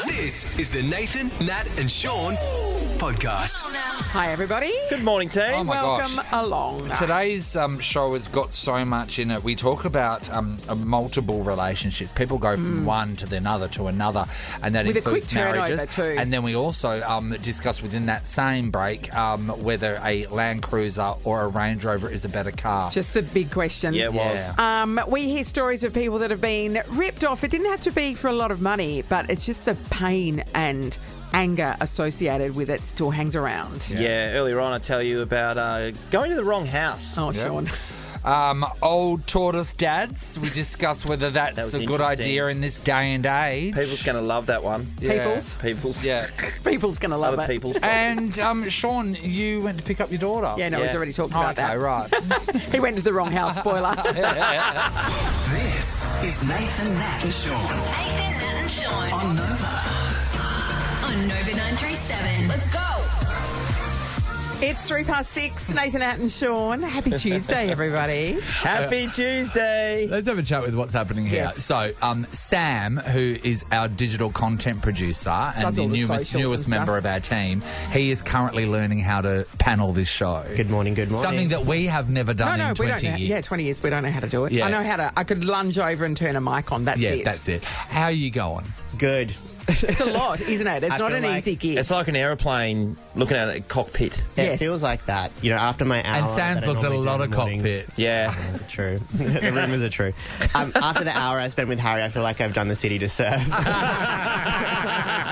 This is the Nathan, Nat and Sean podcast. Hi, everybody. Good morning, team. Oh, my Welcome gosh. along. Today's show has got so much in it. We talk about multiple relationships. People go from one to another to another, and that With a includes quick turnover marriages. too. And then we also discuss within that same break whether a Land Cruiser or a Range Rover is a better car. Just the big questions. Yeah, it was. We hear stories of people that have been ripped off. It didn't have to be for a lot of money, but it's just the pain and anger associated with it still hangs around. Yeah, earlier on I tell you about going to the wrong house. Oh, Sean. Old tortoise dads. We discuss whether that's was a good interesting. idea in this day and age. People's going to love that one. Yeah. People's. Yeah. People's going to love Other it. people's. And Sean, you went to pick up your daughter. Yeah, no, Yeah. he's already talked Oh, about okay, that. right. He went to the wrong house, spoiler. This is Nathan, Nat and Sean Nathan, Nat and Sean on Nova. on Nova 937. Let's go. It's 6:03. Nathan, Nat and Sean. Happy Tuesday, everybody. Happy Tuesday. Let's have a chat with what's happening here. Yes. So, Sam, who is our digital content producer and Does the all the newest socials and member stuff. of our team, he is currently learning how to panel this show. Good morning. Something that we have never done No, in we 20 don't know. years. Yeah, 20 years. We don't know how to do it. Yeah. I know how to. I could lunge over and turn a mic on. That's it. That's it. How are you going? Good. It's a lot, isn't it? It's I not feel an like easy gig. It's like an aeroplane looking at a cockpit. It Yes. feels like that. You know, after my hour. And Sam's that I looked at a normally do lot in of the morning- cockpits. Yeah. True. The rumours are true. After the hour I spent with Harry, I feel like I've done the city to serve.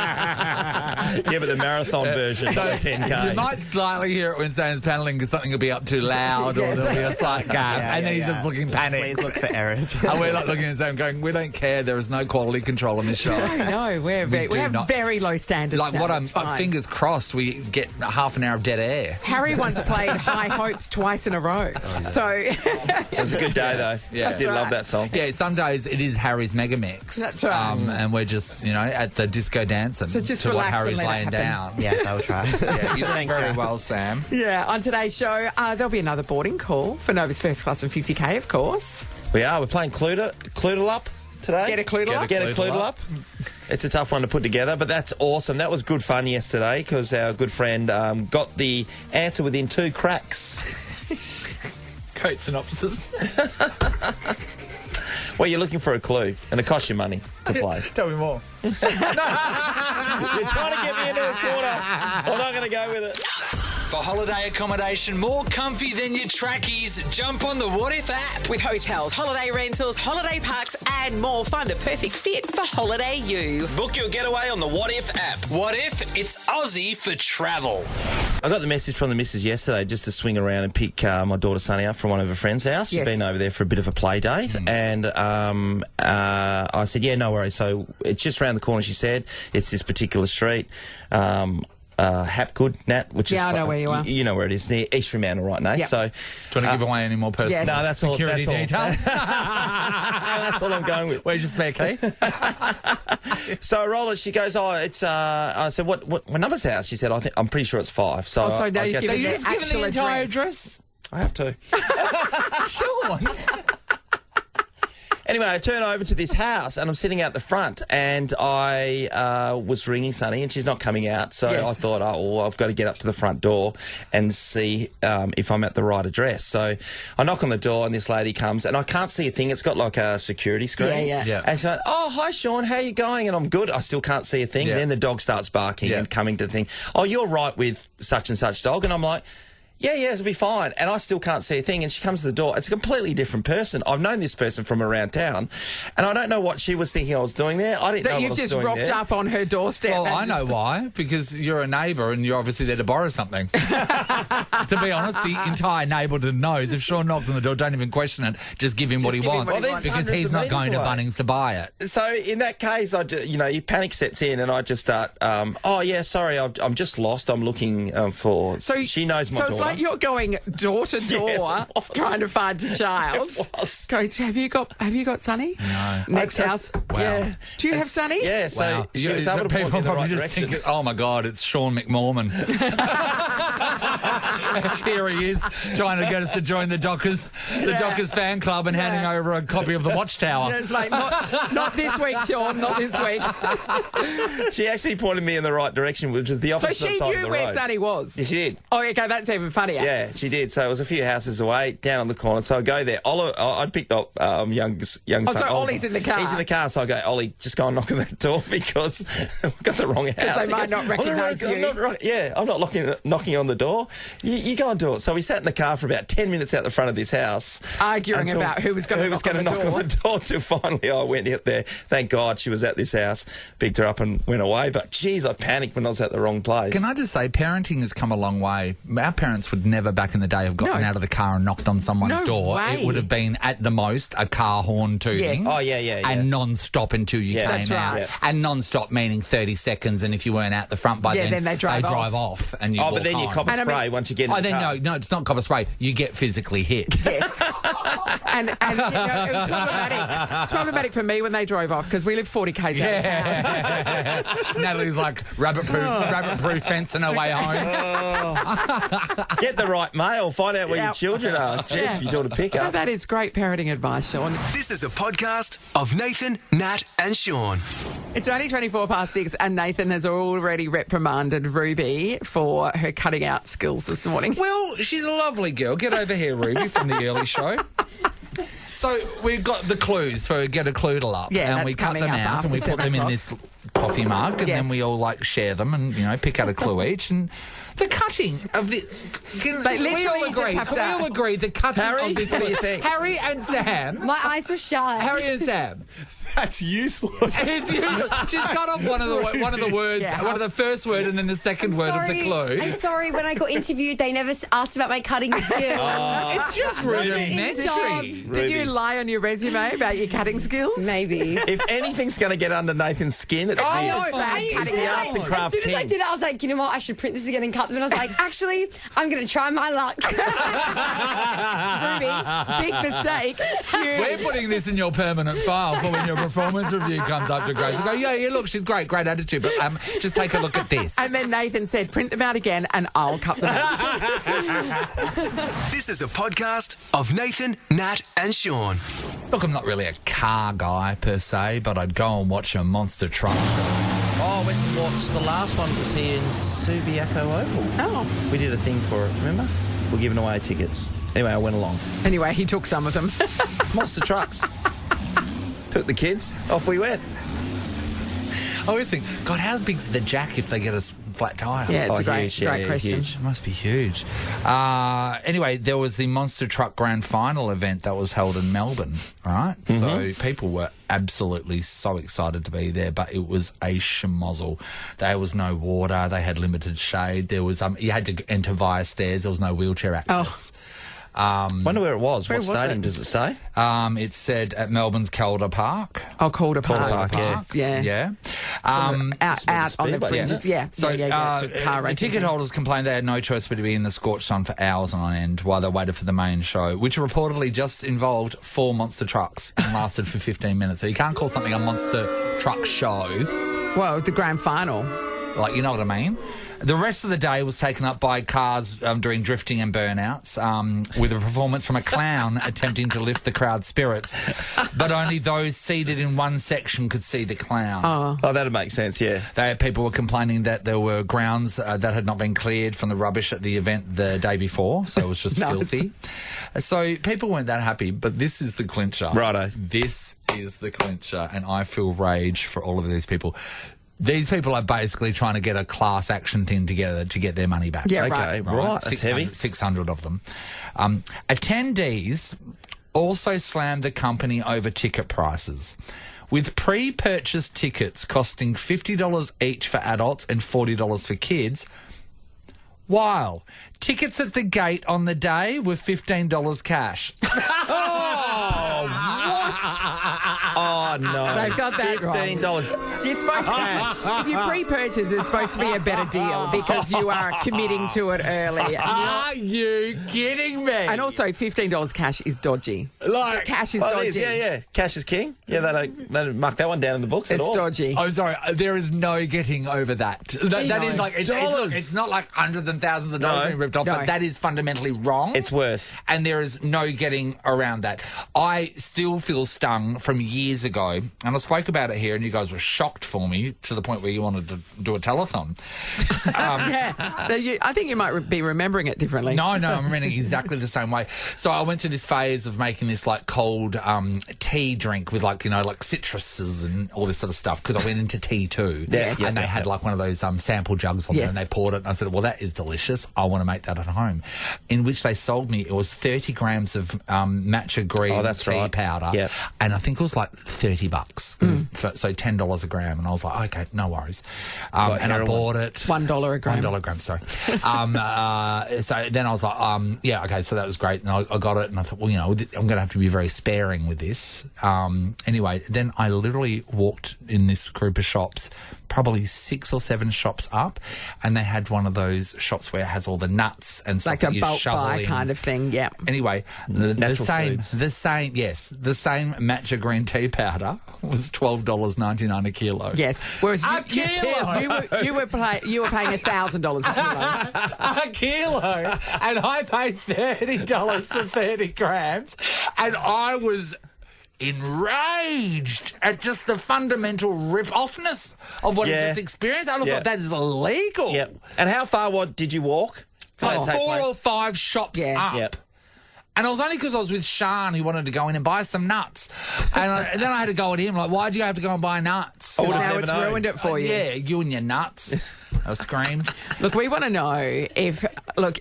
Yeah, but the marathon version of the 10K. You might slightly hear it when Sam's paneling because something will be up too loud or there'll be a slight gap. And then he's just looking panicked. Please look for errors. And we're like looking at Sam going, we don't care. There is no quality control on this show. No, we do have not. very low standards. Like now. what I'm It's fine. fingers crossed we get half an hour of dead air. Harry once played High Hopes twice in a row. So It was a good day, though. Yeah. I did That's love right. that song. Yeah, some days it is Harry's mega mix. That's right. And we're just, at the disco dancing So just to what relax and Harry's let it laying happen. down. Yes, I'll try. Yeah, you did very Sam. well, Sam. yeah, on today's show, there'll be another boarding call for Nova's First Class and 50K, of course. We are. We're playing Cluedalup today. Get a Cluedalup? Get a Cluedalup. Cluedalup. It's a tough one to put together, but that's awesome. That was good fun yesterday because our good friend got the answer within 2 cracks. Great synopsis. Well, you're looking for a clue, and it costs you money to play. Tell me more. You're trying to get me into a quarter. I'm not going to go with it. For holiday accommodation more comfy than your trackies, jump on the What If app. With hotels, holiday rentals, holiday parks, and more, find the perfect fit for Holiday You. Book your getaway on the What If app. What if it's Aussie for travel? I got the message from the missus yesterday just to swing around and pick my daughter Sunny up from one of her friends' house. She's Yes. been over there for a bit of a play date. And I said, yeah, no worries. So it's just around the corner, she said. It's this particular street. Hapgood, Nat, which is... Yeah, I know where you are. You know where it is, near East Fremantle, right, Nate? Yep. So... Do you want to give away any more personal Yes. No, that's all. security That's all. details? That's all I'm going with. Where's your spare key? So I roll it. She goes, "Oh, it's." I said, "What number's the house?" She said, "I'm pretty sure it's 5." So, Oh, so now I you get give So to- you the just given actual the entire address. address? I have to. Sean. Anyway, I turn over to this house and I'm sitting out the front and I was ringing Sunny and she's not coming out. So Yes. I thought, I've got to get up to the front door and see if I'm at the right address. So I knock on the door and this lady comes and I can't see a thing. It's got like a security screen. Yeah. And she's like, "Oh, hi, Sean. How you going?" And I'm good. I still can't see a thing. Yeah. Then the dog starts barking Yeah. and coming to the thing. "Oh, you're right with such and such dog." And I'm like, yeah, it'll be fine. And I still can't see a thing. And she comes to the door. It's a completely different person. I've known this person from around town. And I don't know what she was thinking I was doing there. I didn't know That what I you've was just doing rocked there. up on her doorstep. Well, and I know just- why. Because you're a neighbour and you're obviously there to borrow something. To be honest, the entire neighbourhood knows if Sean knocks on the door, don't even question it. Just give him what he give him wants. what he Well, wants. Because there's he's hundreds not of going to metres Bunnings to buy it. So in that case, your panic sets in and I just start, "Oh, yeah, sorry, I'm just lost. I'm looking for..." So she knows my So daughter. it's like you're going door to door Yes, it was. trying to find your child. It was. Go, have you got Sonny? No. Next I- house. Wow. Yeah. Do you have Sonny? Yeah, so Wow. she was able to point me People in the probably right just direction. think, oh my God, it's Sean McMorman. Here he is, trying to get us to join the Dockers fan club and handing over a copy of the Watchtower. It's like, not this week, Sean, not this week. She actually pointed me in the right direction, which is the So opposite she side of knew the where road. Sunny was. Yeah, she did. Oh, okay, that's even funnier. Yeah, she did. So it was a few houses away, down on the corner. So I go there. I'd picked up young Oh, son. so Ollie's in the car. He's in the car. So I go, Ollie, just go and knock on that door because we've got the wrong house. they He might not recognise you. I'm not knocking on the door. You go and do it. So we sat in the car for about 10 minutes out the front of this house. Arguing about who was going to knock on the door. Till finally I went out there. Thank God she was at this house, picked her up and went away. But geez, I panicked when I was at the wrong place. Can I just say, parenting has come a long way. Our parents would never back in the day have gotten out of the car and knocked on someone's No door. way. It would have been at the most a car horn tooting. Oh, yeah. And non-stop until you Yeah, came that's out. right. Yeah. And non-stop meaning 30 seconds, and if you weren't out the front by then they drive off and you walk but then you home. cop a And I spray mean- once you get in the car. No, it's not copper spray. You get physically hit. Yes. and it was problematic. It's problematic for me when they drove off because we live 40 k's out of town. Natalie's like rabbit-proof fence on her way home. Get the right mail. Find out where Yeah. your children are. Jeez, if you do a Oh, pickup. that is great parenting advice, Sean. This is a podcast of Nathan, Nat, and Sean. It's only 24 past 6 and Nathan has already reprimanded Ruby for her cutting out skills this morning. Well, she's a lovely girl. Get over here, Ruby, from the early show. So we've got the clues for Get a Cluedalup. Yeah, and that's we cut coming them up out and after we put them in 7 this coffee mug and Yes. then we all share them and pick out a clue each. And the cutting of the can They we all literally just agree? have Can to- we all agree the cutting Harry, of this what do you think? Harry and Sam. My eyes were shut. Harry and Sam. That's useless. She's cut off one of the words, Yeah. one of the first word and then the second word of the clue. I'm sorry, when I got interviewed, they never asked about my cutting skills. It's just rudimentary. Did you lie on your resume about your cutting skills? Maybe. If anything's going to get under Nathan's skin, it's I this. know, man. It's the arts and craft as soon as I king. did it, I was like, you know what? I should print this again and cut them. And I was like, actually, I'm going to try my luck. Ruby, big mistake. We're putting this in your permanent file for when your performance review comes up to Grace. You go, yeah, look, she's great attitude, but just take a look at this. And then Nathan said, print them out again and I'll cut them out. This is a podcast of Nathan, Nat, and Sean. Look, I'm not really a car guy per se, but I'd go and watch a monster truck. Oh, I went and watched the last one. Was here in Subiaco Oval. Oh. We did a thing for it, remember? We're giving away tickets. Anyway, I went along. Anyway, he took some of them. Monster trucks. Took the kids. Off we went. I always think, God, how big's the jack if they get a flat tyre? Yeah, it's Oh, a great, huge, yeah, great yeah, question. huge. It must be huge. Anyway, there was the Monster Truck Grand Final event that was held in Melbourne, right? So people were absolutely so excited to be there, but it was a schmozzle. There was no water. They had limited shade. There was you had to enter via stairs. There was no wheelchair access. Wonder where it was. Where What was stadium it? does it say? It said at Melbourne's Calder Park. Oh, Calder Park. Park, yeah. Yeah. Yeah. Out on the Speedway, fringes. isn't it? Yeah. So It's a car the racing ticket thing. holders complained they had no choice but to be in the scorched sun for hours on end while they waited for the main show, which reportedly just involved 4 monster trucks and lasted for 15 minutes. So you can't call something a monster truck show. Well, the grand final. Like, you know what I mean? The rest of the day was taken up by cars doing drifting and burnouts, with a performance from a clown attempting to lift the crowd's spirits. But only those seated in one section could see the clown. Oh, that'd make sense, yeah. People were complaining that there were grounds that had not been cleared from the rubbish at the event the day before, so it was just Nice. filthy. So people weren't that happy, but this is the clincher. Righto. This is the clincher, and I feel rage for all of these people. These people are basically trying to get a class action thing together to get their money back. Yeah, Okay, right. That's 600, heavy. 600 of them. Attendees also slammed the company over ticket prices, with pre-purchased tickets costing $50 each for adults and $40 for kids, while tickets at the gate on the day were $15 cash. Oh, what? Oh, no. They've got that wrong. $15. You're supposed to, if you pre-purchase, it's supposed to be a better deal because you are committing to it early. Are you kidding me? And also, $15 cash is dodgy. Like, Cash is Well, dodgy. it is, yeah. Cash is king. Yeah, they don't mark that one down in the books at It's all. dodgy. I'm sorry, there is no getting over that. That is like, it's not like hundreds and thousands of dollars No. being ripped off, No. but that is fundamentally wrong. It's worse. And there is no getting around that. I still feel stung from years ago, and I spoke about it here, and you guys were shocked for me to the point where you wanted to do a telethon. Yeah. I think you might be remembering it differently. No, I'm remembering exactly the same way. So I went through this phase of making this like cold tea drink with like citruses and all this sort of stuff because I went into tea too. And they had like one of those sample jugs on there and they poured it and I said, well, that is delicious. I want to make that at home. In which they sold me, it was 30 grams of matcha green tea powder. Yep. And I think it was like $30. So $10 a gram. And I was like, okay, no worries. And I bought it. $1 a gram. $1 a gram, sorry. So then I was like, okay, so that was great. And I got it and I thought, well, I'm going to have to be very sparing with this. Anyway, then I literally walked in this group of shops, probably 6 or 7 shops up, and they had one of those shops where it has all the nuts and stuff Like that a you bulk shovel buy in. kind of thing, yeah. Anyway, the Natural same foods. matcha green tea powder was $12.99 a kilo. Yes. Whereas A kilo? you were paying $1,000 a kilo. A kilo, and I paid $30 for 30 grams, and I was enraged at just the fundamental rip-offness of what I just experienced. I thought that is illegal. Yep. And how far did you walk? Like 4 or 5 shops up. Yep. And it was only because I was with Sean who wanted to go in and buy some nuts. And then I had to go at him, like, why do you have to go and buy nuts? I would've Now never it's known. ruined it for you. Yeah, you and your nuts. I screamed. Look, we want to know if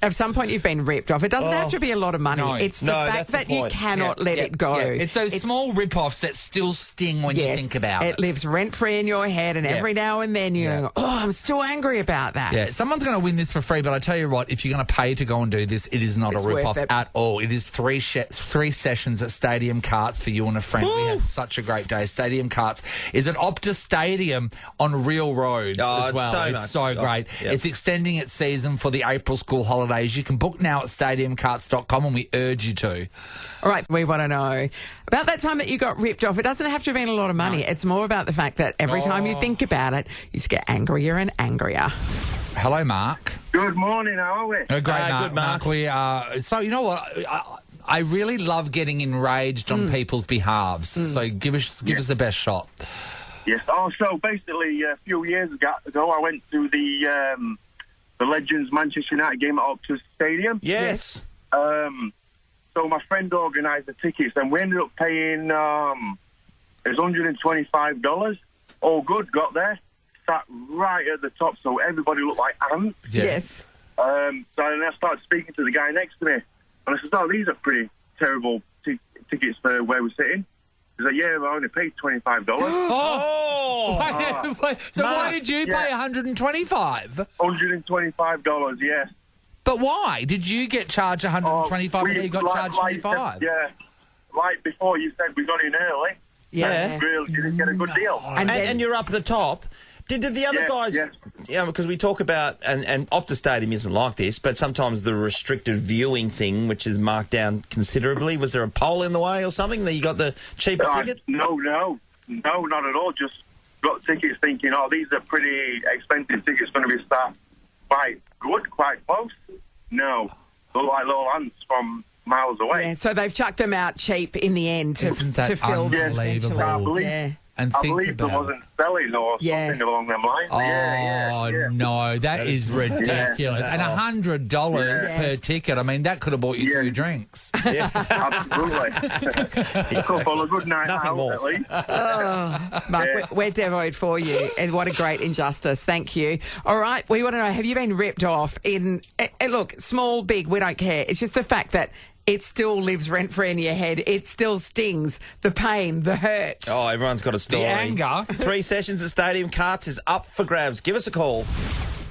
at some point you've been ripped off. It doesn't have to be a lot of money. No. It's the No, fact that's the that you point. cannot let it go. Yeah. It's those small rip-offs that still sting when you think about it. It lives rent-free in your head, and every now and then you go, oh, I'm still angry about that. Yeah, someone's going to win this for free, but I tell you what, if you're going to pay to go and do this, it is not It's a rip-off worth it. at all. It is 3 sessions at Stadium Carts for you and a friend. We had such a great day. Stadium Carts is at Optus Stadium on real roads Oh, as it's well. so It's much. so great. Yep. It's extending its season for the April school holidays. You can book now at stadiumcarts.com and we urge you to. All right, we want to know about that time that you got ripped off. It doesn't have to have been a lot of money. It's more about the fact that every time you think about it, you just get angrier and angrier. Hello, Mark. Good morning, how are we? Great, Mark. good, Mark. We so you know what? I really love getting enraged on people's behalves. So give us the best shot. Yes. Oh, so basically, a few years ago, I went to the Legends Manchester United game at Optus Stadium. Yes. So my friend organised the tickets, and we ended up paying it was $125. All good. Got there, sat right at the top, so everybody looked like ants. Yeah. Yes. So then I started speaking to the guy next to me, and I said, "Oh, these are pretty terrible tickets for where we're sitting." He's like, "Yeah, I only paid $25." So why Mark, did you pay $125? $125, yes. But why did you get charged $125 and he got charged $25? Yeah, like before you said we got in early. Yeah. Really didn't get a good deal. And you're up at the top. Did the other guys... Yeah, because we talk about... And Optus Stadium isn't like this, but sometimes the restricted viewing thing, which is marked down considerably, was there a pole in the way or something that you got the cheaper ticket? No, not at all. Just got tickets thinking, oh, these are pretty expensive tickets, going to be start quite good, quite close. No, look like little ants from miles away. Yeah, so they've chucked them out cheap in the end to Isn't that fill them unbelievable? eventually. Yeah. And I think believe there about wasn't selling or something along them lines. Oh, no, that is ridiculous. And $100 per ticket. I mean, that could have bought you 2 drinks. Absolutely. A couple of good night Nothing out, more. at least. Mark, we're devoid for you, and what a great injustice. Thank you. All right, we want to know, have you been ripped off in... Look, small, big, we don't care. It's just the fact that it still lives rent-free in your head. It still stings. The pain, the hurt. Oh, everyone's got a story. The anger. 3 sessions at Stadium Carts is up for grabs. Give us a call.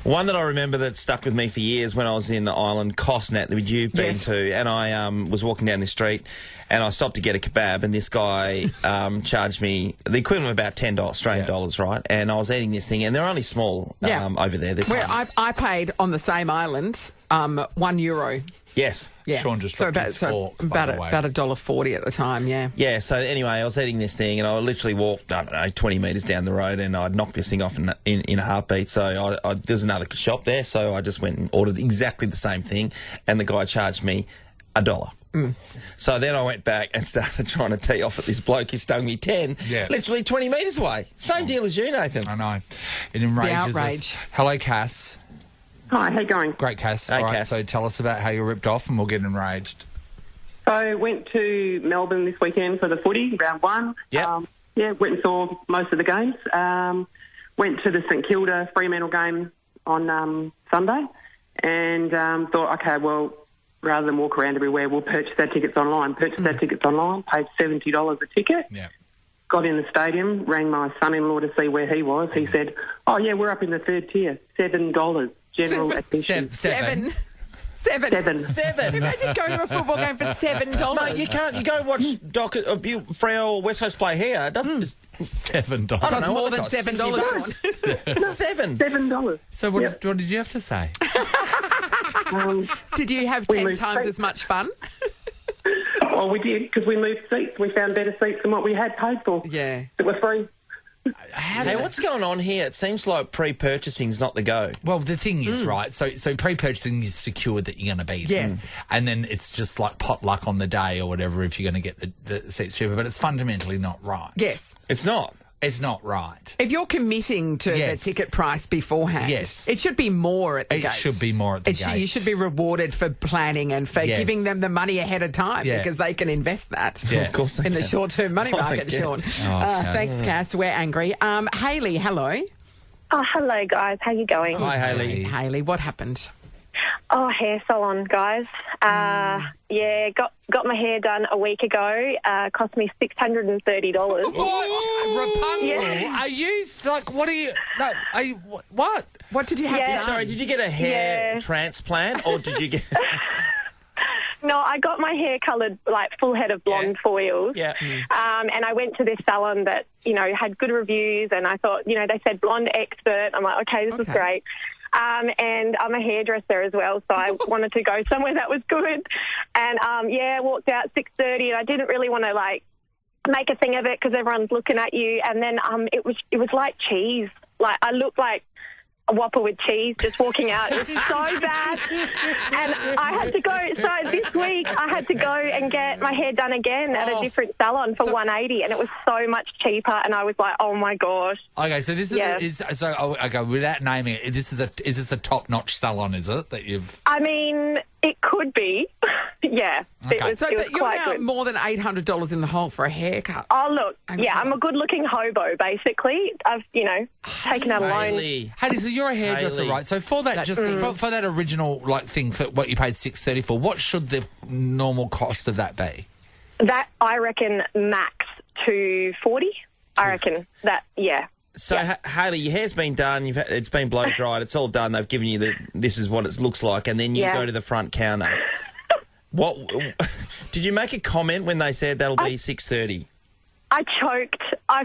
One that I remember that stuck with me for years when I was in the island, Cosnat, that you've been to, and I was walking down the street and I stopped to get a kebab, and this guy charged me the equivalent of about $10 Australian dollars, right? And I was eating this thing, and they're only small over there. Where I paid on the same island €1. Yes. Yeah. Sean just dropped his fork, by the way. About $1.40 at the time, yeah. Yeah, so anyway, I was eating this thing and I literally walked, 20 metres down the road, and I'd knocked this thing off in a heartbeat. So there's another shop there, so I just went and ordered exactly the same thing, and the guy charged me $1. So then I went back and started trying to tee off at this bloke who stung me 10, literally 20 metres away. Same deal as you, Nathan. I know. It enrages us. Hello, Cass. Hi, how you going? Great, Cass. Hey, All right, Cass. so tell us about how you ripped off and we'll get enraged. So went to Melbourne this weekend for the footy, round one. Yep. Went and saw most of the games. Went to the St Kilda Fremantle game on Sunday and thought, okay, well, rather than walk around everywhere, we'll purchase our tickets online. Paid $70 a ticket. Yeah. Got in the stadium, rang my son-in-law to see where he was. He said, oh, yeah, we're up in the third tier, $7. General admission. Seven. Imagine going to a football game for $7. Mate, you can't. You go watch Freo or West Coast play here. It doesn't. $7. I don't know more what than it costs. $7. Seven. $7. So what did you have to say? Did you have 10 times as much fun? Well, we did, because we moved seats. We found better seats than what we had paid for. Yeah. That were free. Hey, what's going on here? It seems like pre-purchasing's not the go. Well, the thing is, right, so pre-purchasing is secured that you're going to be there. Yes. And then it's just like potluck on the day or whatever if you're going to get the seats cheaper, but it's fundamentally not right. Yes. It's not. It's not right. If you're committing to the ticket price beforehand, it should be more at the gate. It should be more at the gate. You should be rewarded for planning and for giving them the money ahead of time because they can invest that Of course they in the can. short-term money market, Sean. Thanks, Cass. We're angry. Hayley, hello. Oh, hello, guys. How you going? Hi, Hayley. Hayley, what happened? Oh, hair salon, guys. Got my hair done a week ago. Cost me $630. What? Rapunzel? Yeah. Are you, like, what are you, no, are you, what? What did you have done? Sorry, did you get a hair transplant or did you get... No, I got my hair coloured, like, full head of blonde foils. Yeah. And I went to this salon that, had good reviews, and I thought, they said blonde expert. I'm like, okay, this is great. And I'm a hairdresser as well, so I wanted to go somewhere that was good. And, walked out 6:30, and I didn't really want to, like, make a thing of it because everyone's looking at you. And then it was like cheese. Like, I looked like a Whopper with cheese just walking out. It was so bad. And I had to go, so this week I had to go and get my hair done again at a different salon for $180, and it was so much cheaper, and I was like, oh my gosh. Okay, so this without naming it, is this a top-notch salon, is it, that you've... I mean, it could be. Yeah. Okay. So it was you're quite now good. more than $800 in the hole for a haircut. Oh, look, I'm a good-looking hobo, basically. I've, taken out a loan. Hayley, so you're a hairdresser, Hayley. right? So for that, for that original thing, for what you paid $630 for, what should the normal cost of that be? That, I reckon, max $240. I reckon that, yeah. So, Hayley, your hair's been done. It's been blow dried. It's all done. They've given you this is what it looks like, and then you go to the front counter. What did you make a comment when they said that'll be $630? I choked. I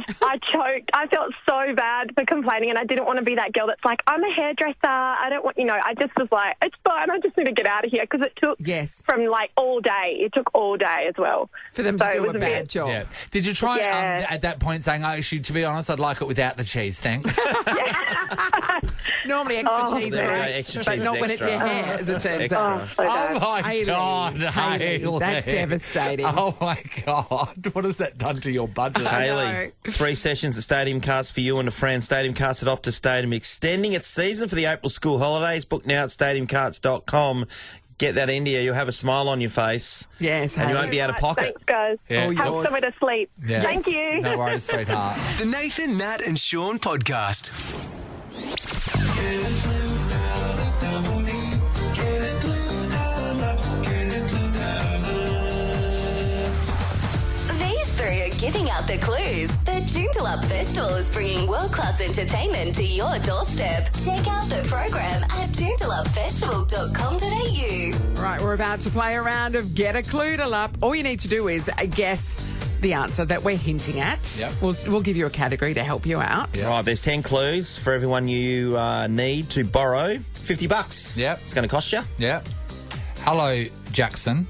choked. I felt so bad for complaining, and I didn't want to be that girl that's like, I'm a hairdresser. I don't want, I just was like, it's fine. I just need to get out of here, because it took from like all day. It took all day as well. For them to do a bad job. Yeah. Did you try at that point saying, actually, to be honest, I'd like it without the cheese, thanks? Normally extra cheese, but not when it's your hair, as it turns out. Oh, my God, Hayley, that's devastating. Oh, my God. What has that done to your budget? Hayley, 3 sessions at Stadium Carts for you and a friend. Stadium Carts at Optus Stadium extending its season for the April school holidays. Book now at stadiumcarts.com. Get that into you. You'll have a smile on your face. Yes, and you won't be out of pocket. Thanks, guys. Yeah. Have somewhere to sleep. Yeah. Thank you. No worries, sweetheart. The Nathan, Nat and Sean podcast. These three are giving Working out the clues. The Joondalup Festival is bringing world-class entertainment to your doorstep. Check out the program at joondalupfestival.com.au. Right, we're about to play a round of Get a Cluedalup. All you need to do is guess the answer that we're hinting at. Yep. We'll give you a category to help you out. Right, there's 10 clues for everyone you need to borrow. $50. Yep. It's going to cost you. Yeah. Hello, Jackson.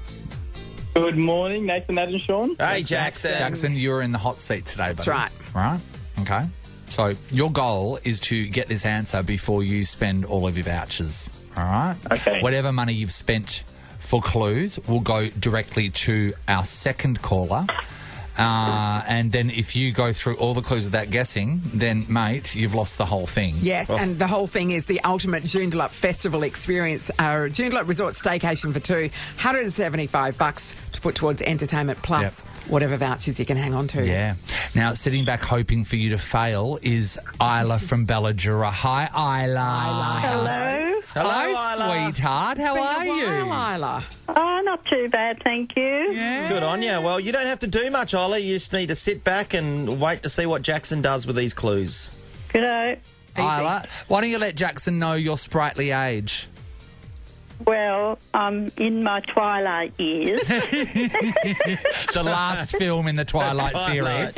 Good morning, Nathan, Nat and Sean. Hey, Jackson. Jackson, you're in the hot seat today, buddy. That's right. Right? Okay. So your goal is to get this answer before you spend all of your vouchers. All right? Okay. Whatever money you've spent for clues will go directly to our second caller. And then if you go through all the clues without guessing, then, mate, you've lost the whole thing. Yes, and the whole thing is the ultimate Joondalup Festival experience. Our Joondalup Resort staycation for two, $175 to put towards entertainment plus whatever vouchers you can hang on to. Yeah. Now, sitting back hoping for you to fail is Isla from Belladura. Hi, Isla. Hello. Hello, Isla. Sweetheart. How are you? Isla. Oh, not too bad, thank you. Yeah. Good on you. Well, you don't have to do much, Isla. You just need to sit back and wait to see what Jackson does with these clues. G'day. Isla, why don't you let Jackson know your sprightly age? Well, I'm in my twilight years. The last film in the Twilight series.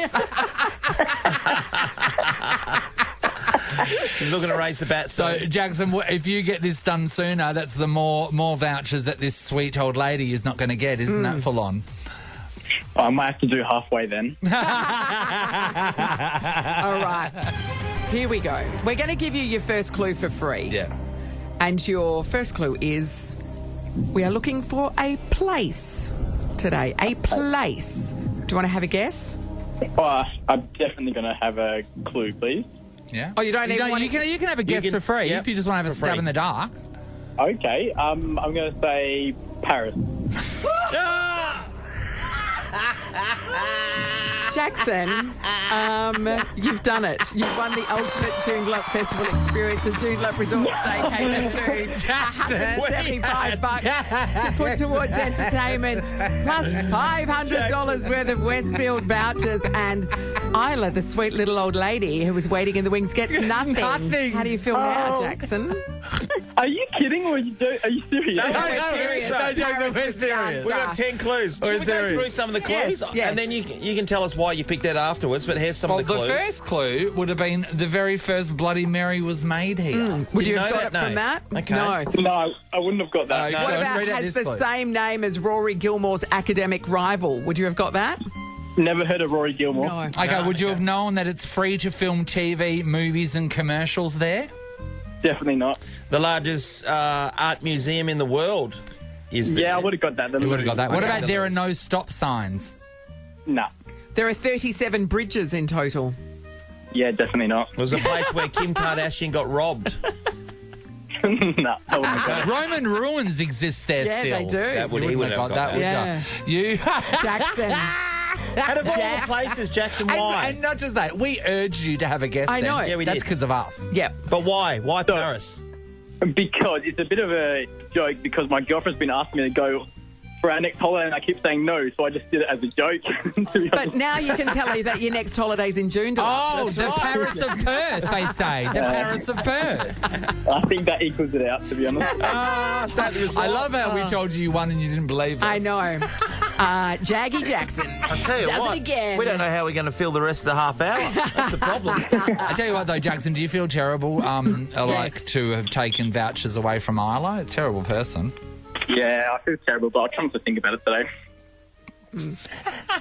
She's looking to raise the bat. So, Jackson, if you get this done sooner, that's the more vouchers that this sweet old lady is not going to get, isn't that full on? I might have to do halfway then. All right. Here we go. We're going to give you your first clue for free. Yeah. And your first clue is we are looking for a place today. A place. Do you want to have a guess? Oh, I'm definitely going to have a clue, please. Yeah. Oh, you don't even want you can have a guess can- for free yep, if you just want to have a for stab free. in the dark. Okay, I'm going to say Paris. Jackson, you've done it. You've won the ultimate Joondalup Festival experience, the Joondalup Resort staycation to $175 to put towards entertainment, plus $500 worth of Westfield vouchers. And Isla, the sweet little old lady who was waiting in the wings, gets nothing. Nothing. How do you feel now, Jackson? Are you kidding or are you serious? No, we're serious. right. Paris was the answer. We've got 10 clues. Should we go through some of the clues? Yes. And then you can tell us why you picked that afterwards, but here's some Well, of the the clues. first clue would have been the very first Bloody Mary was made here. Would you Didn't have know got it that from name. that? Okay. No. No, I wouldn't have got that. No. What Don't about read out has this the clue. same name as Rory Gilmore's academic rival? Would you have got that? Never heard of Rory Gilmore. No. Okay, would you have known that it's free to film TV, movies and commercials there? Definitely not. The largest art museum in the world is there. Yeah, I would have got that. You would have got that. What Okay. about there are no stop signs? Nah. There are 37 bridges in total. Yeah, definitely not. It was a place where Kim Kardashian got robbed. Nah, I wouldn't have got it. Roman ruins exist there Yeah, still. they do. That would, You he wouldn't would have got that, would Yeah. you? Jackson. Out of all the places, Jackson, why? And not just that, we urged you to have a guess. I then. know. Yeah, we That's did. because of us. Yep. But why? Why Paris? Because it's a bit of a joke because my girlfriend's been asking me to go for our next holiday and I keep saying no, so I just did it as a joke. To be But honest. now you can tell her that your next holiday's in Joondalup. Oh, That's the right. Paris of Perth, they say. The Paris of Perth. I think that equals it out, to be honest. I love how we told you won and you didn't believe us. I know. Jaggy Jackson. I'll tell you Does what, it again. we don't know how we're going to fill the rest of the half hour. That's the problem. I tell you what, though, Jackson, do you feel terrible, like to have taken vouchers away from Isla? A terrible person. Yeah, I feel terrible, but I'll come to think about it today.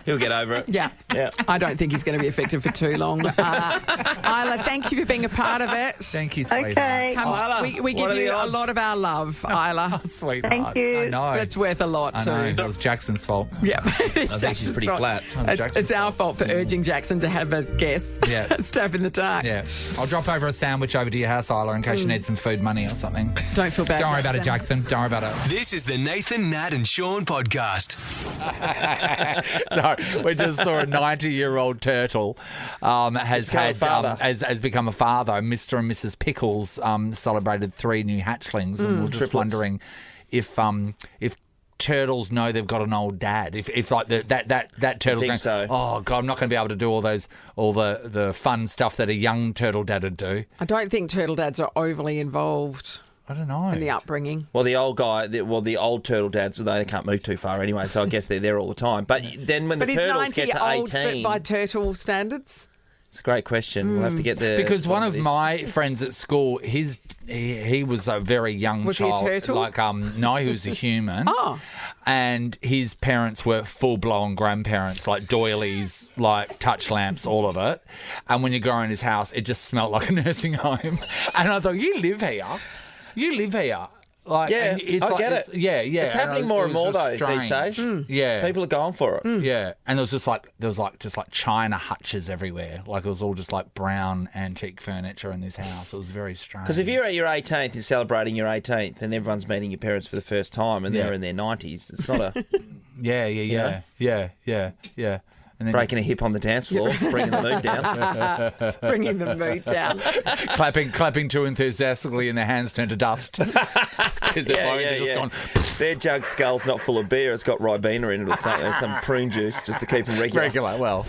He'll get over it. Yeah. Yeah. I don't think he's going to be affected for too long. Isla, thank you for being a part of it. Thank you, sweetheart. Okay. Come- Isla, we what give are the you a odds? lot of our love, Isla. Sweetheart. Thank you. I know. It's worth a lot I too. know. It was Jackson's fault. Yeah, it's I think she's Jackson's pretty fault. flat. It's our fault for urging Jackson to have a guess. Yeah. Stab in the dark. Yeah. I'll drop over a sandwich over to your house, Isla, in case you need some food money or something. Don't feel bad. Don't worry about it, Jackson. Don't worry about it. This is the Nathan, Nat and Sean podcast. No, we just saw a 90-year-old turtle has become a father. Mr. and Mrs. Pickles celebrated 3 new hatchlings, and we're just triplets. wondering if turtles know they've got an old dad. If like that turtle think going, so? oh God, I'm not going to be able to do all the fun stuff that a young turtle dad would do. I don't think turtle dads are overly involved I don't know. in the upbringing. Well, the old turtle dads, they can't move too far anyway, so I guess they're there all the time. But then when the But is turtles 90 get to old 18... by turtle standards? It's a great question. We'll have to get the... Because one of this. my friends at school, he was a very young Was he a child. turtle? No, he was a human. Oh. And his parents were full-blown grandparents, like doilies, like touch lamps, all of it. And when you go in his house, it just smelled like a nursing home. And I thought, you live here. Like, Yeah, and it's I like, get it's- it. Yeah, yeah. It's happening more and more, though, these days. Yeah. People are going for it. Yeah, and there was just like china hutches everywhere. Like it was all just like brown antique furniture in this house. It was very strange. Because if you're at your 18th, you're celebrating your 18th, and everyone's meeting your parents for the first time, and they're in their 90s, it's not a yeah. And then breaking a hip on the dance floor, bringing the mood down. Bringing the mood down. clapping too enthusiastically, and their hands turn to dust because their bones are just gone. Their jug skull's not full of beer; it's got Ribena in it or something, some prune juice just to keep them regular. Well.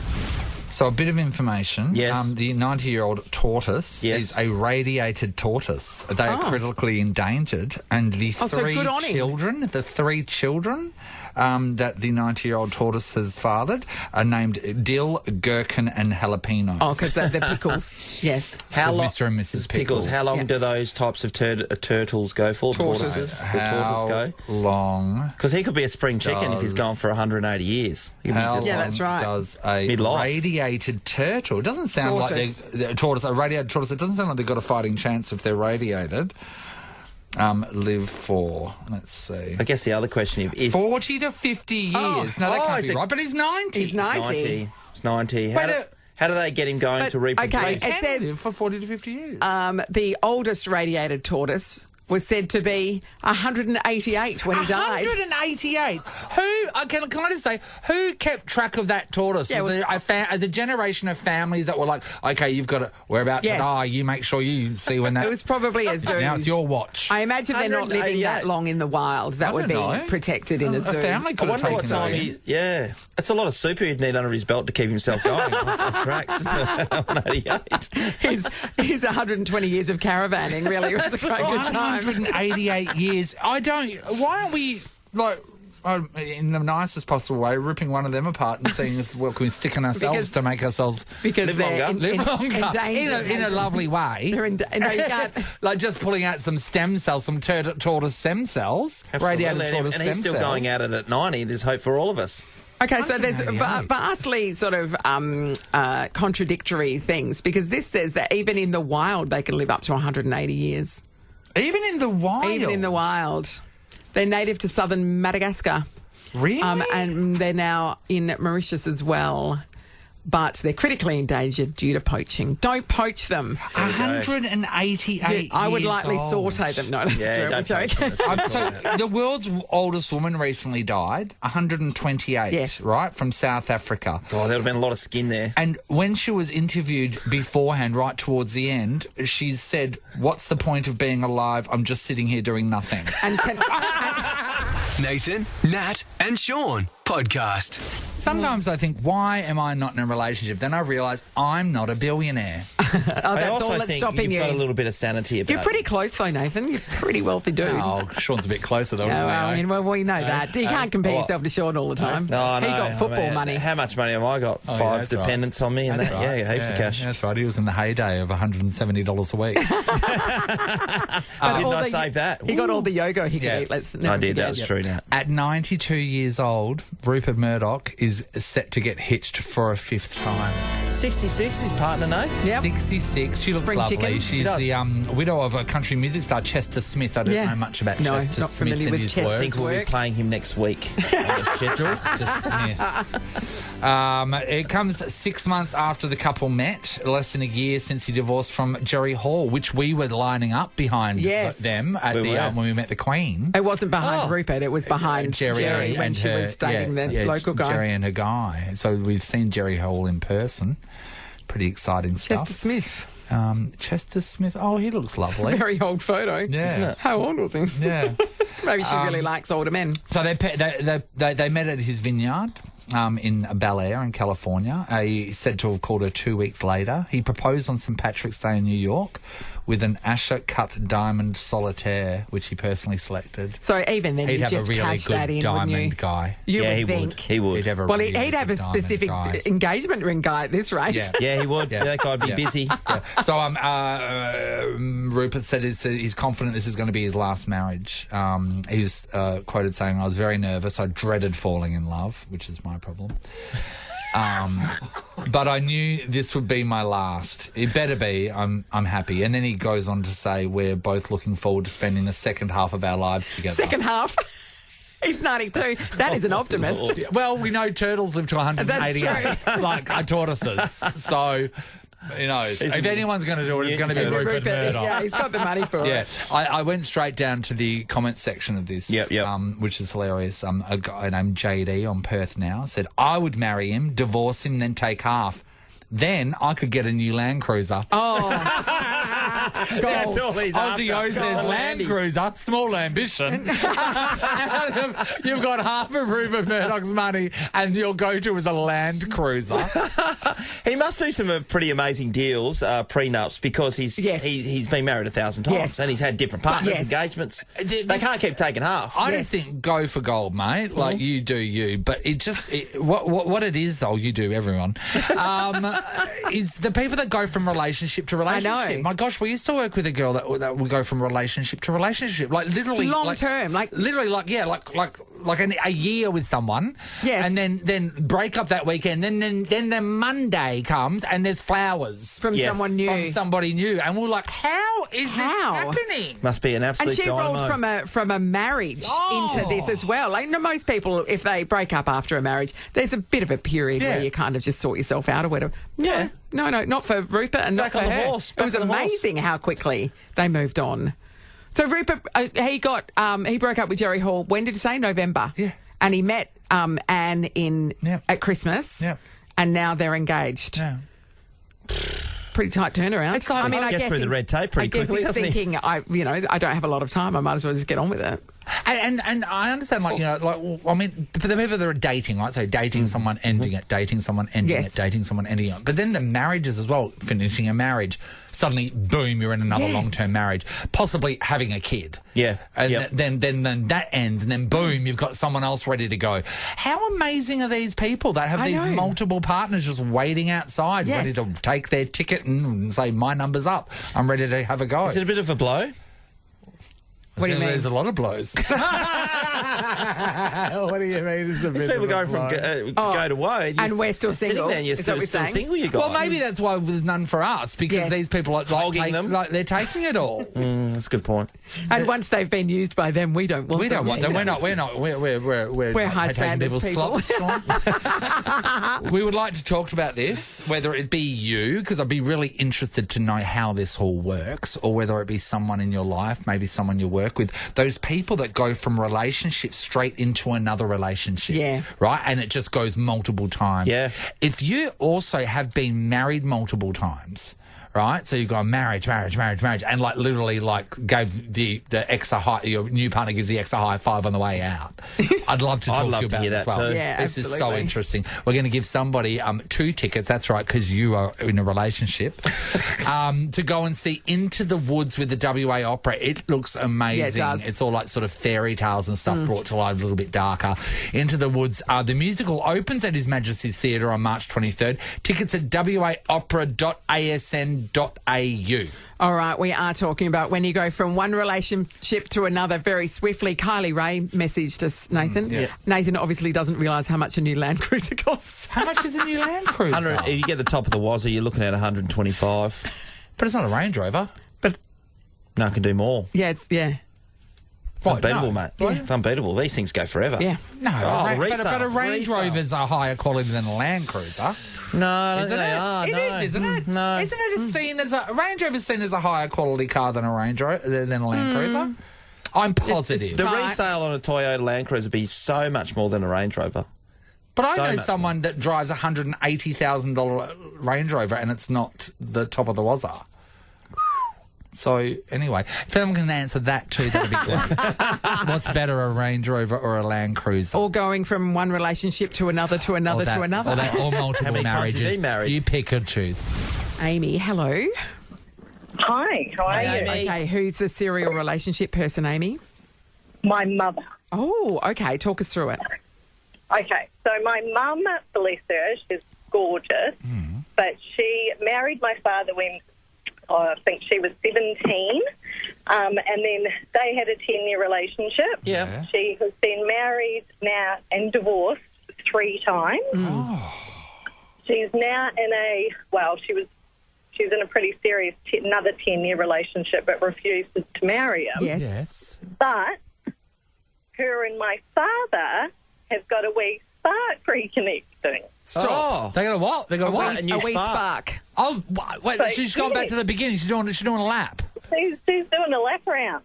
So a bit of information. Yes. The 90-year-old tortoise is a radiated tortoise. They are critically endangered, and the three children that the 90-year-old tortoise has fathered are named Dill, Gherkin, and Jalapeno. Oh, because they're pickles. Yes. How long, Mr. and Mrs. Pickles. How long do those types of turtles go for? Tortoises. How long? Because he could be a spring chicken if he's gone for 180 years. He could be just that's right. Does a midlife. radiated turtle? It doesn't sound like a radiated tortoise. It doesn't sound like they've got a fighting chance if they're radiated. Live for, let's see. I guess the other question is 40 to 50 years. No, that can't be right. But he's 90. He's 90. It's 90. How do they get him going to reproduce? Okay, He can live for 40 to 50 years. The oldest radiated tortoise was said to be 188 when he died. 188. Who can I just say who kept track of that tortoise? Yeah, was there a generation of families that were like, okay, you've got it. We're about to die. You make sure you see when that. It was probably a zoo. Now it's your watch. I imagine they're not living that long in the wild. That would be protected in a zoo. A family could have taken it. Yeah, that's a lot of super he'd need under his belt to keep himself going off tracks. 188. His 120 years of caravanning really was a great good time. 188 years. Why aren't we like in the nicest possible way ripping one of them apart and seeing if can we stick on ourselves to make ourselves live longer in a lovely way. No, you can't. Like just pulling out some stem cells, some tortoise stem cells, radiated tortoise stem cells. And he's still going at it at 90. There's hope for all of us. Okay, so there's vastly sort of contradictory things because this says that even in the wild they can live up to 180 years. Even in the wild? Even in the wild. They're native to southern Madagascar. Really? And they're now in Mauritius as well. But they're critically endangered due to poaching. Don't poach them. 188 I would likely old. saute them. No, that's a joke. So the world's oldest woman recently died, 128, right, from South Africa. Oh, there would have been a lot of skin there. And when she was interviewed beforehand, right towards the end, she said, "What's the point of being alive? I'm just sitting here doing nothing." Nathan, Nat, and Sean podcast. Sometimes I think, why am I not in a relationship? Then I realise I'm not a billionaire. That's all that's stopping you. You've got a little bit of sanity about You're pretty close though, Nathan. You're a pretty wealthy dude. Oh, Sean's a bit closer though, isn't he? I mean, well, we know that. You can't compare yourself to Sean all the time. No, he got football money. How much money have I got? 5 dependents on me and that. Right. Yeah, heaps of cash. That's right. He was in the heyday of $170 a week. Didn't I save that? He got all the yoga he could eat. Let's never I did. forget. That was true now. At 92 years old, Rupert Murdoch is set to get hitched for a 5th time. 66 is partner, Nate? Yep. 66. She looks Spring lovely. chicken. She's the widow of a country music star, Chester Smith. I don't know much about Chester not Smith familiar and with his Chester's I think we'll be playing him next week. Chester Smith. It comes 6 months after the couple met, less than a year since he divorced from Jerry Hall, which we were lining up behind them at when we met the Queen. It wasn't behind Rupert, it was behind Jerry when she was dating the local guy. Jerry and her guy. So we've seen Jerry Hall in person. Pretty exciting stuff. Chester Smith. Chester Smith. Oh, he looks lovely. Very old photo. Yeah. How old was he? Yeah. Maybe she really likes older men. So they met at his vineyard in Bel Air in California. He said to have called her 2 weeks later. He proposed on St. Patrick's Day in New York with an Asher-cut diamond solitaire, which he personally selected. So even then, he'd you have just a really cash that good in, diamond wouldn't you? guy. You Yeah, would he think. would. He would. He'd have a Well, really he'd have good a diamond specific guy. engagement ring guy at this rate. Yeah. Yeah, he would. Yeah. That guy'd be busy. Yeah. So Rupert said he's confident this is going to be his last marriage. He was quoted saying, "I was very nervous. I dreaded falling in love," which is my problem. But I knew this would be my last. It better be. I'm happy. And then he goes on to say, "We're both looking forward to spending the second half of our lives together." Second half. He's 92. That is an optimist. Well, we know turtles live to 188, like tortoises. So, who knows? If anyone's going to do it, it's going to be Rupert Murdoch. Yeah, he's got the money for Yeah, it. I went straight down to the comments section of this, which is hilarious. A guy named JD on Perth Now said, "I would marry him, divorce him, then take half. Then I could get a new Land Cruiser." Oh. That's all he's Aussie O after. says Oh, Land Landy. Cruiser, small ambition. You've got half of Rupert Murdoch's money and your go-to is a Land Cruiser. He must do some pretty amazing deals, prenups, because he's been married 1,000 times Yes. and he's had different partners, Yes. engagements. They can't keep taking half. I just think go for gold, mate. Like you do you, but what it is though, you do everyone. Is the people that go from relationship to relationship. I know. My gosh, we used to work with a girl that would go from relationship to relationship, like literally Long term, like a year with someone, Yes. and then break up that weekend. Then the Monday comes and there's flowers From someone new. from somebody new, and we're like, how is this happening? Must be an absolute And she dynamo. rolled from a marriage into this as well. Like, most people, if they break up after a marriage, there's a bit of a period where you kind of just sort yourself out or whatever. Yeah. No, not for Rupert and Back not for on the her. horse, It back was on the horse. amazing how quickly they moved on. So Rupert, he broke up with Jerry Hall. When did you say? November. Yeah. And he met Anne at Christmas. Yeah. And now they're engaged. Yeah. Pretty tight turnaround. It's like- I Gets through the red tape pretty quickly, he's doesn't he? thinking, I don't have a lot of time. I might as well just get on with it. And I understand, the people that are dating, right? So dating someone, ending it, dating someone, ending Yes. it, dating someone, ending it. But then the marriages as well, finishing a marriage, suddenly, boom, you're in another Yes. long-term marriage, possibly having a kid. Yeah. And Yep. then that ends, and then boom, you've got someone else ready to go. How amazing are these people that have I these know. multiple partners just waiting outside, Yes. ready to take their ticket and say, my number's up. I'm ready to have a go. Is it a bit of a blow? What do you mean? There's a lot of blows. What do you mean? It's a bit People of a go from blow? go to woe. And we're still sitting single. there and you're Is that what still you're saying? single, you guys. Well, maybe that's why there's none for us, because Yes. these people are Hogging them. they're taking it all. That's a good point. And once they've been used by them, we don't want We don't want them. either. We're not. We're high taking standards people's people. slots, Sean. We would like to talk about this, whether it be you, because I'd be really interested to know how this all works, or whether it be someone in your life, maybe someone you work with. Those people that go from relationship straight into another relationship. Yeah. Right? And it just goes multiple times. Yeah. If you also have been married multiple times, right? So you've got marriage, and literally gave the extra high, your new partner gives the extra high five on the way out. I'd love to talk I'd love to you to about hear that as that well. too. Yeah, this is so absolutely. interesting. We're going to give somebody 2 tickets, that's right, because you are in a relationship, to go and see Into the Woods with the WA Opera. It looks amazing. Yeah, it does. It's all like sort of fairy tales and stuff brought to life a little bit darker. Into the Woods. The musical opens at His Majesty's Theatre on March 23rd. Tickets at waopera.asn.au. All right, we are talking about when you go from one relationship to another very swiftly. Kylie Ray messaged us, Nathan. Nathan obviously doesn't realise how much a new Land Cruiser costs. How much is a new Land Cruiser? If you get the top of the Wazza, you're looking at 125. But it's not a Range Rover. But No, it can do more. yeah, What? Unbeatable, No. mate. It's unbeatable. These things go forever. yeah. No, Oh, but a resale. Range Rovers are higher quality than a Land Cruiser. No, I don't Isn't think it? they are. It no. is, isn't it? No. Isn't it seen as a Range Rover's seen as a higher quality car than a Range Rover than a Land Cruiser? I'm positive. The Right. resale on a Toyota Land Cruiser would be so much more than a Range Rover. but I so know much someone that drives a $180,000 Range Rover and it's not the top of the Wazza. So, anyway, if anyone can answer that too, that'd be great. What's better, a Range Rover or a Land Cruiser? Or going from one relationship to another to another to another. Or multiple How many times have you marriages. been married? You pick and choose. Amy, hello. Hi, how are you? Okay, who's the serial relationship person, Amy? My mother. Oh, okay. Talk us through it. Okay, so my mum, bless her, she's gorgeous, but she married my father when I think she was 17, and then they had a 10-year relationship. Yeah. She has been married now and divorced 3 times. She's now in she's in a pretty serious another 10-year relationship, but refuses to marry him. Yes. But her and my father have got a wee spark reconnecting. Stop. They got a what? They got a what? A wee spark. Oh, wait, So, she's gone back to the beginning. She's doing a lap. She's doing a lap around.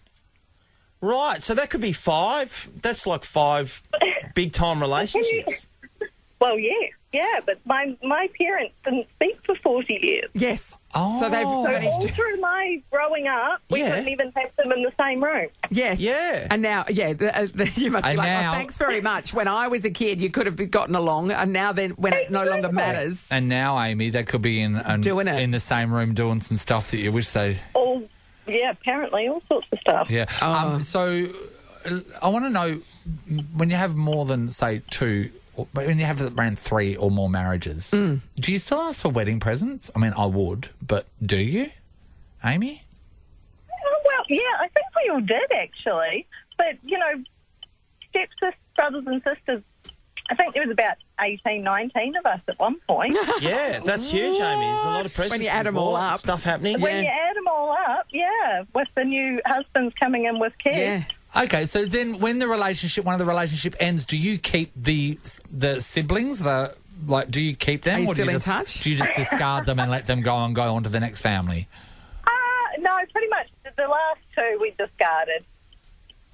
Right, so that could be 5. That's like 5 big-time relationships. Well, yeah, but my parents didn't speak for 40 years. Yes. Oh. So they've So managed all to... through my growing up, we Yeah. couldn't even have them in the same room. Yes. Yeah. And now, you must be And like, now- oh, thanks very much. When I was a kid, you could have gotten along, and now then, when it no longer matters. And now, Amy, they could be Doing it. in the same room doing some stuff that you wish they... Yeah, apparently, all sorts of stuff. Yeah. Oh. So I want to know, when you have more than, say, 2... When you have around 3 or more marriages, do you still ask for wedding presents? I mean, I would, but do you, Amy? Well, yeah, I think we all did, actually. But, stepsisters, brothers and sisters, I think there was about 18, 19 of us at one point. Yeah, that's huge, Amy. There's a lot of presents. When you add them all bought, up. stuff happening. When you add them all up, with the new husbands coming in with kids. Yeah. Okay, so then when one of the relationship ends, do you keep the siblings? Do you keep them? Are you or do still in just, touch? Do you just discard them and let them go on to the next family? No, pretty much. The last 2 we discarded.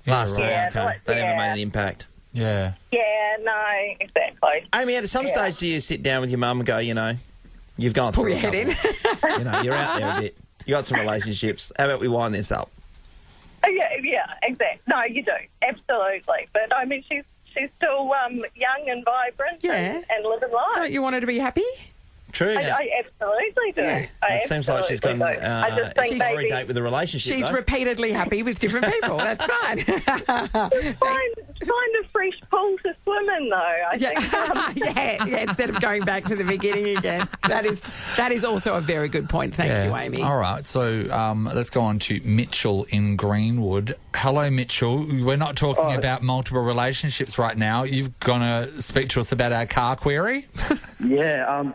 Last time, Yeah, okay. like- They never yeah. made an impact. Yeah. Yeah, no, exactly. Amy, at some stage do you sit down with your mum and go, you've gone through Pull your head in. You're out there a bit. You got some relationships. How about we wind this up? Oh, yeah, exactly. No, you do. Absolutely. But, I mean, she's still young and vibrant Yeah. and living life. Don't you want her to be happy? True. I absolutely do. Yeah. It seems like she's got absolutely do. I just think a story maybe date with a relationship, She's though. repeatedly happy with different people. That's fine. find a fresh pool to swim in, though. I think. yeah, instead of going back to the beginning again. That is also a very good point. Thank you, Amy. All right, so let's go on to Mitchell in Greenwood. Hello, Mitchell. We're not talking about multiple relationships right now. You've going to speak to us about our car query? Yeah,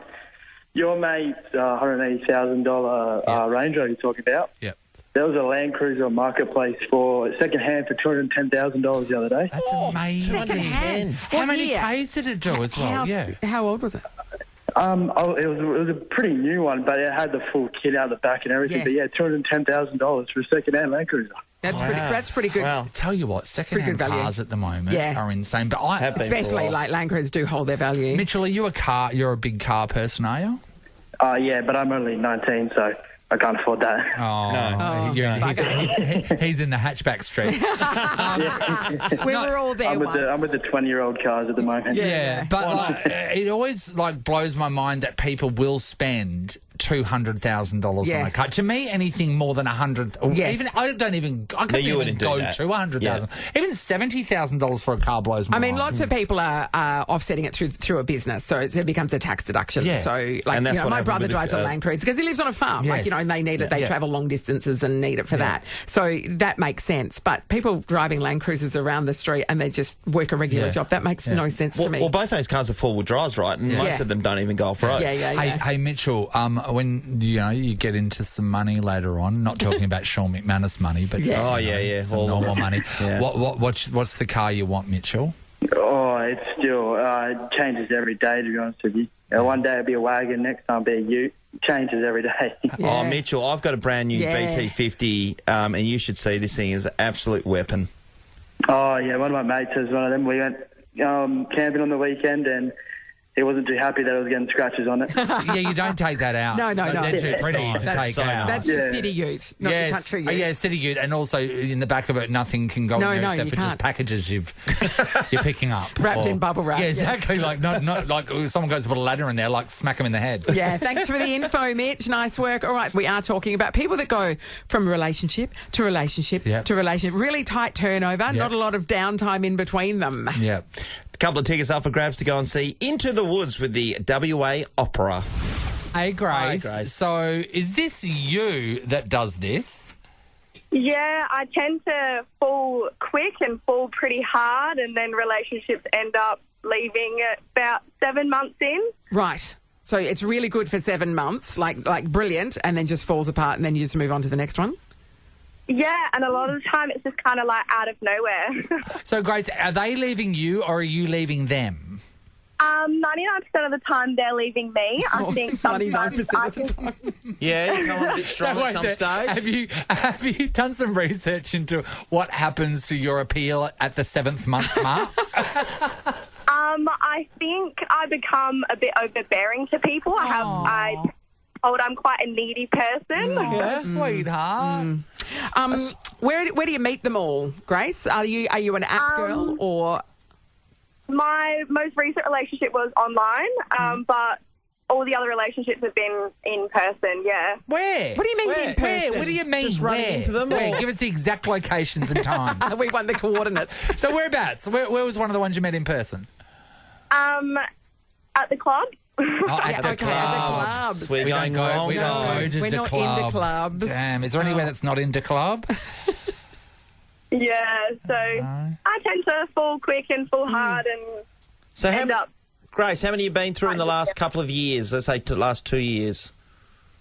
your mate's $180,000 Range Rover you're talking about. Yep. There was a Land Cruiser marketplace for second hand for $210,000 the other day. That's amazing. Second-hand. How What many year? Ks did it do as well? How old was it? It was a pretty new one, but it had the full kit out the back and everything. Yeah. But yeah, $210,000 for a second hand Land Cruiser. That's pretty good. Wow. Tell you what, second-hand value. cars at the moment Yeah. are insane. But Have been for a Especially while. like Land Cruisers do hold their value. Mitchell, are you you're a big car person, are you? Yeah, but I'm only 19, so I can't afford that. He's in the hatchback street. We were all there once. I'm with the 20-year-old cars at the moment. Yeah, but it always blows my mind that people will spend $200,000 Yeah. on a car. To me, anything more than $100,000, Yes. I couldn't even you wouldn't do go that. to $100,000. Even $70,000 for a car blows my I mean, mind. lots of people are offsetting it through a business, so it becomes a tax deduction. Yeah. So, like, And that's what my happened brother with the, drives a Land Cruiser because he lives on a farm. Yes. And they need it. They Yeah. travel long distances and need it for that. So that makes sense. But people driving Land Cruisers around the street and they just work a regular Yeah. job, that makes no sense to me. Well, both those cars are four-wheel drives, right? And most Yeah. of them don't even go off-road. Yeah. Hey, Mitchell, when you get into some money later on, not talking about Sean McManus money, but Yeah. just, some normal money. Yeah. What's the car you want, Mitchell? Oh, it's still it changes every day, to be honest with you. One day it'll be a wagon, next time it'll be a ute. It changes every day. Oh, Mitchell, I've got a brand new Yeah. BT50, and you should see this thing is an absolute weapon. Oh, yeah, one of my mates has one of them. We went camping on the weekend and he wasn't too happy that I was getting scratches on it. Yeah, you don't take that out. No. They're too pretty to take out. That's just city ute, not the country ute. Yeah, city ute, and also in the back of it, nothing can go in there except for just packages you're picking up. Wrapped in bubble wrap. Yeah, exactly. Like not like someone goes to put a ladder in there, like smack them in the head. Yeah, thanks for the info, Mitch. Nice work. All right, we are talking about people that go from relationship to relationship to relationship. Really tight turnover, not a lot of downtime in between them. Yeah. A couple of tickets up for grabs to go and see Into the Woods with the WA Opera. Hey, Grace. Hi, Grace. So is this you that does this? Yeah, I tend to fall quick and fall pretty hard, and then relationships end up leaving at about 7 months in. Right. So it's really good for 7 months, like brilliant, and then just falls apart, and then you just move on to the next one? Yeah, and a lot of the time it's just kind of like out of nowhere. So, Grace, are they leaving you or are you leaving them? 99% of the time they're leaving me. I think sometimes 99% of the time. Yeah, you come on a bit strong at some stage. Have you done some research into what happens to your appeal at the 7th month mark? I think I become a bit overbearing to people. I'm quite a needy person. Sweetheart. Where do you meet them all, Grace? Are you an app girl or? My most recent relationship was online, but all the other relationships have been in person. Yeah. Where? What do you mean in person? What do you mean? Just running into them? Where? Give us the exact locations and times. We want the coordinates. So whereabouts? Where was one of the ones you met in person? At the club. Oh, at the At the clubs. We're going wrong. We don't go to We're the not clubs. into clubs. Damn. Is there anywhere that's not into club? Yeah, so I tend to fall quick and fall hard and So end up. Grace, how many have you been through in the last couple of years? Let's say the last 2 years.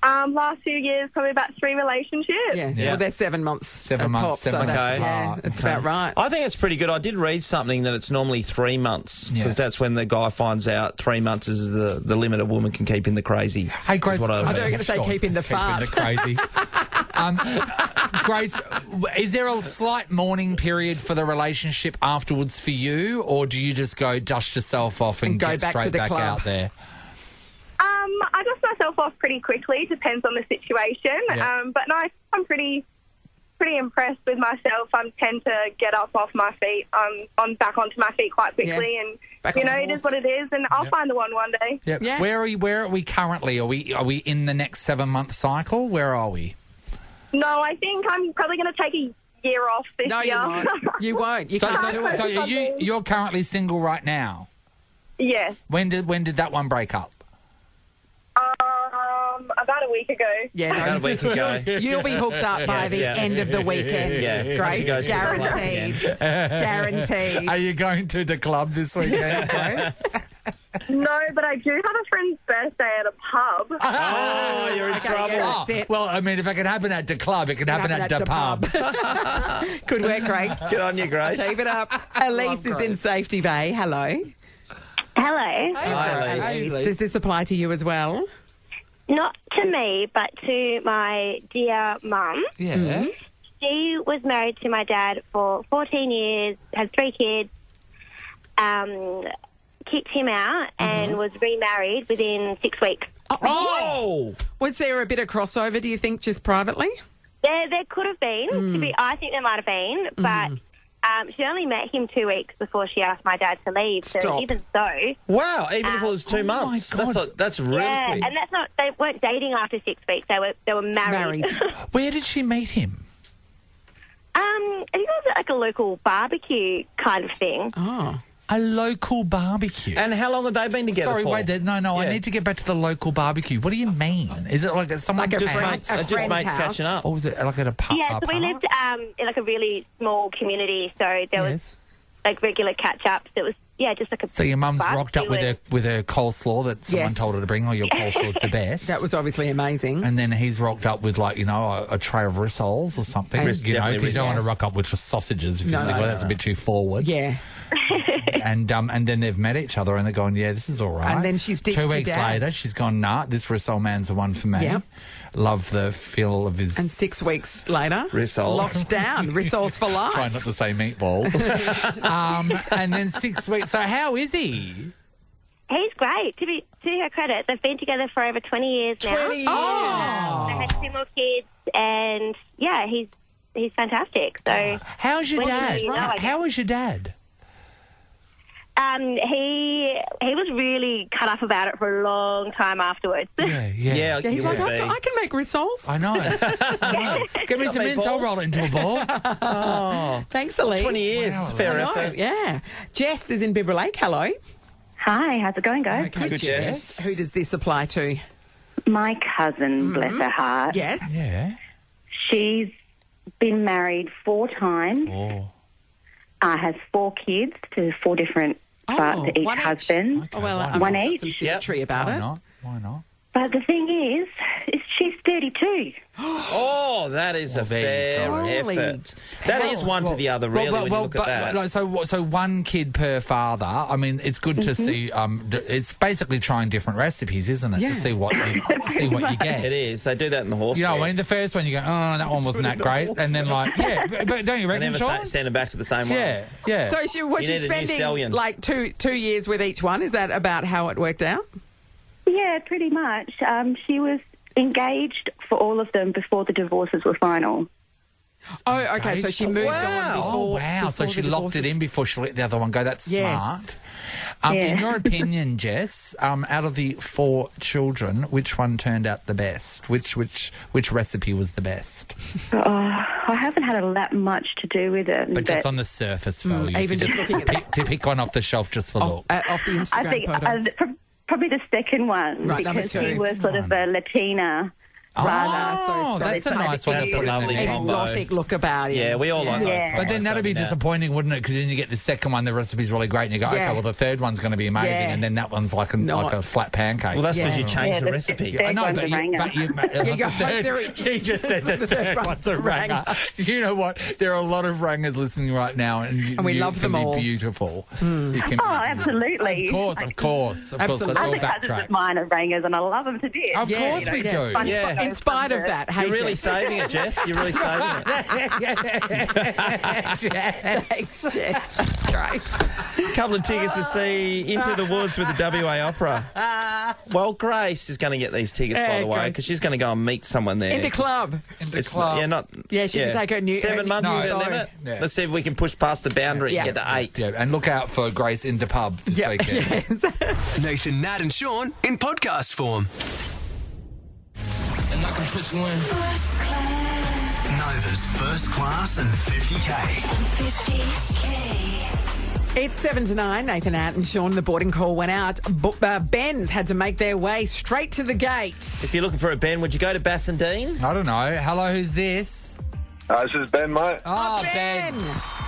Last few years, probably about 3 relationships. Yeah. Yeah. Well, they're 7 months. 7 months, apart, 7 so that's- months. Yeah, Okay. it's about right. I think it's pretty good. I did read something that it's normally 3 months because that's when the guy finds out 3 months is the limit a woman can keep in the crazy. Hey, Grace. What I thought you were going to say Sean, keep in the keep in fart. the crazy. Grace, is there a slight mourning period for the relationship afterwards for you, or do you just go dust yourself off and go get back to straight the back club? out there? I dust myself off pretty quickly. Depends on the situation. Yeah. But no, I'm pretty impressed with myself. I tend to get up off my feet. I'm back onto my feet quite quickly, and Back you on know the it is horse. what it is. And I'll find the one day. Yep. Yeah. Where are we currently? Are we in the next 7 month cycle? Where are we? No, I think I'm probably going to take a year off this No, year. you won't. You won't. You So can't do it. you're currently single right now. Yes. When did that one break up? About a week ago. Yeah, About a week ago. You'll be hooked up by the end of the weekend. Yeah. Grace, She goes to the clubs guaranteed. Guaranteed. Are you going to the club this weekend, Grace? No, but I do have a friend's birthday at a pub. Oh, you're in trouble. yeah. That's it. Well, I mean, if it can happen at the club, it can happen at the pub. Good work, Grace. Good on you, Grace. Keep it up. Elise is in Safety Bay. Hello. Hello. Hi, Elise. Does this apply to you as well? Not to me, but to my dear mum. Yeah. She was married to my dad for 14 years, had 3 kids, kicked him out, and was remarried within 6 weeks. Oh! Was there a bit of crossover, do you think, just privately? There could have been. I think there might have been, but she only met him 2 weeks before she asked my dad to leave. So Stop. even so, Wow, even if it was 2 months. my God. That's really yeah, quick. and that's not. They weren't dating after 6 weeks. They were married. Where did she meet him? I think it was like a local barbecue kind of thing. Oh. A local barbecue. And how long have they been together Sorry, for? wait. No. I Yeah. need to get back to the local barbecue. What do you mean? Is it like someone Like a just friend- mates? a Just friend's mates house. catching up. Or was it like at a pub? Yeah, so we lived in like a really small community, so there was like regular catch-ups. It was, just like a So your mum's rocked up barbecue with her coleslaw that someone Yes. told her to bring. Oh, your coleslaw's the best. That was obviously amazing. And then he's rocked up with a tray of rissoles or something. Ris- You know, definitely 'cause you don't want to rissoles. rock up with just sausages if you No, think, no, well, that's a bit too forward. Yeah. And then they've met each other and they're going, yeah, this is all right. And then she's ditched 2 your weeks dad. later, she's gone, nah, this rissole man's the one for me. Yep. Love the feel of his... And 6 weeks later, Rissoles. locked down. Rissoles for life. Try not to say meatballs. And then 6 weeks. So how is he? He's great. To her credit, they've been together for over 20 years now. 20 years. They had 2 more kids, and yeah, he's fantastic. So, how's your when dad? you know, I guess. How was your dad? He was really cut up about it for a long time afterwards. Yeah. Yeah, He's you like, would be. I can make rissoles. I know. Give me some mints, I'll roll it into a ball. Oh, Thanks, Elise. 20 years. Wow. Fair I know, effort. yeah. Jess is in Bibra Lake. Hello. Hi, how's it going, guys? Okay, Good, Jess. Who does this apply to? My cousin, bless her heart. Yes. Yeah. She's been married 4 times. Oh. Has 4 kids to 4 different to each one each. husband. Oh, well, One got each. some symmetry about Why it. not? Why not? But the thing is she's 32. Oh, that is a there you fair go. Holy effort. That is one to the other, really, when you look at that. Like, so 1 kid per father. I mean, it's good to see. It's basically trying different recipes, isn't it? Yeah. To see what you get. It is. They do that in the horse. You know, fair. I mean, the first one you go, oh, that one wasn't that great, and then like, yeah, but don't you They reckon, never Sean? send them back to the same one. Yeah, yeah. So was You she need a new spending stallion. like two years with each one? Is that about how it worked out? Yeah, pretty much. She was engaged for all of them before the divorces were final. Oh, okay. So she moved on before. Oh, wow. So before she the locked it divorces. in before she let the other one go. That's Yes. smart. Yeah. In your opinion, Jess, out of the 4 children, which one turned out the best? Which recipe was the best? I haven't had that much to do with it. But just on the surface value. even if you just looking at to pick one off the shelf just for looks. Off the Instagram I think photos. probably the second one, Right, number because 2. she was sort of a Latina rather. Oh, that's a nice one to That's a put in the lovely mix. combo. Exotic look about it. Yeah, we all like those. Yeah. But then that'd be disappointing, wouldn't it? Because then you get the second one, the recipe's really great, and you go, Yeah. okay, well, the third one's going to be amazing, Yeah. and then that one's like a flat pancake. Well, that's because Yeah. you changed the the recipe. third I know, one's but a you, ranger. but you, You go, the third, there- she just said the the third third one's the one's ranger. You know what? There are a lot of rangers listening right now, and we you love can them be all. beautiful. You can Oh, absolutely. Of course. Absolutely. Let's all Other cousins backtrack. of mine are rangers, and I love them to death. Of course we do. Fun Yeah. photos In spite from of her. that, hey, You're really Jess. saving it, Jess. You're really saving it. Thanks, Jess. That's great. A couple of tickets to see Into the Woods with the WA Opera. Well, Grace is going to get these tickets, by Yeah, the way, Grace. because she's going to go and meet someone there. In the club. It's club. Yeah, she can take her new 7 months new is her show. limit. Yeah. Let's see if we can push past the boundary Yeah. and get to 8. Yeah, and look out for Grace in the pub this weekend. Yes. Nathan, Nat, and Sean in podcast form. And I can put you in. Nova's First Class and 50K. It's 7 to 9. Nathan, Nat, and Sean. The boarding call went out. Ben's had to make their way straight to the gate. If you're looking for a Ben, would you go to Bassendean? I don't know. Hello, who's this? This is Ben, mate. Oh, Ben.